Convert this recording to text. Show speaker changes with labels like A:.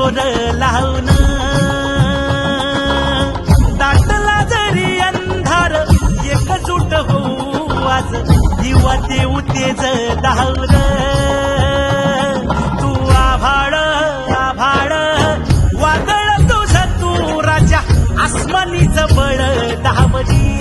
A: जोर लावून दाटला जरी अंधार एकजूट होऊ आज दिवा देऊ तेज दावर तू आभाळ आभाळ वादळ तुझ तू राजा आसमानीच बळ दावली